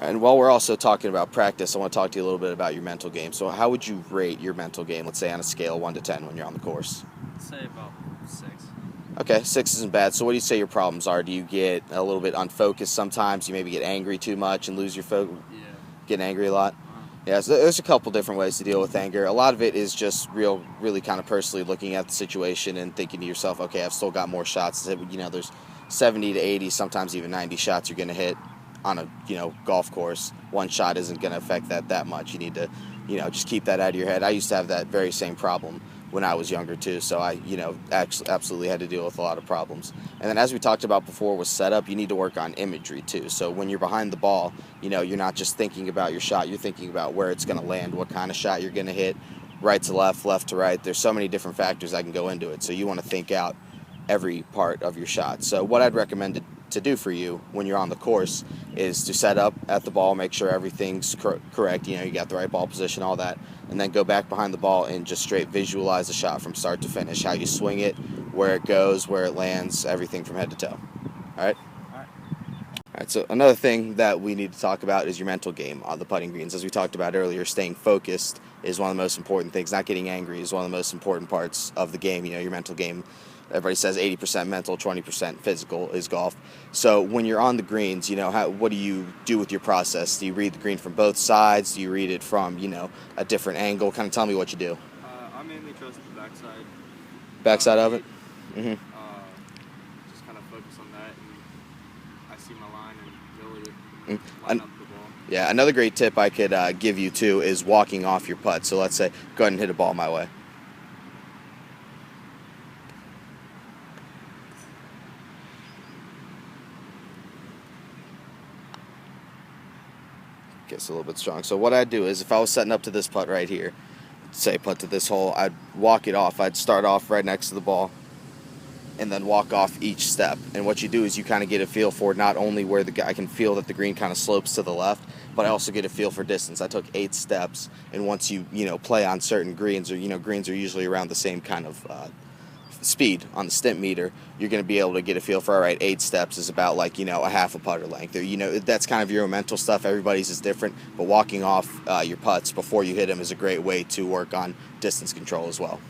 And while we're also talking about practice, I want to talk to you a little bit about your mental game. So how would you rate your mental game, let's say on a scale of 1 to 10 when you're on the course? I'd say about 6. Okay, 6 isn't bad. So what do you say your problems are? Do you get a little bit unfocused sometimes? You maybe get angry too much and lose your focus? Yeah. Getting angry a lot? Uh-huh. Yeah, so there's a couple different ways to deal with anger. A lot of it is just really kind of personally looking at the situation and thinking to yourself, okay, I've still got more shots. There's 70 to 80, sometimes even 90 shots you're going to hit on a, golf course. One shot isn't going to affect that much. You need to, just keep that out of your head. I used to have that very same problem when I was younger too, so I, actually absolutely had to deal with a lot of problems. And then as we talked about before with setup, you need to work on imagery too. So when you're behind the ball, you're not just thinking about your shot, you're thinking about where it's going to land, what kind of shot you're going to hit, right to left, left to right. There's so many different factors that can go into it, so you want to think out every part of your shot. So what I'd recommend to do for you when you're on the course is to set up at the ball, make sure everything's correct, you got the right ball position, all that, and then go back behind the ball and just straight visualize the shot from start to finish, how you swing it, where it goes, where it lands, everything from head to toe. All right? All right. All right, so another thing that we need to talk about is your mental game on the putting greens. As we talked about earlier, staying focused is one of the most important things. Not getting angry is one of the most important parts of the game, your mental game. Everybody says 80% mental, 20% physical is golf. So when you're on the greens, what do you do with your process? Do you read the green from both sides? Do you read it from, a different angle? Kind of tell me what you do. I mainly trust the backside. Backside of it? Mm-hmm. Just kind of focus on that, and I see my line and go with it. Mm-hmm. Line up the ball. Yeah, another great tip I could give you too is walking off your putt. So let's say, go ahead and hit a ball my way. Gets a little bit strong. So what I'd do is if I was setting up to this putt right here, say putt to this hole, I'd walk it off. I'd start off right next to the ball and then walk off each step. And what you do is you kind of get a feel for not only where I can feel that the green kind of slopes to the left, but I also get a feel for distance. I took 8 steps, and once you play on certain greens, or greens are usually around the same kind of speed on the stimp meter, you're going to be able to get a feel for, all right, 8 steps is about like a half a putter length, or that's kind of your mental stuff. Everybody's is different, but walking off your putts before you hit them is a great way to work on distance control as well.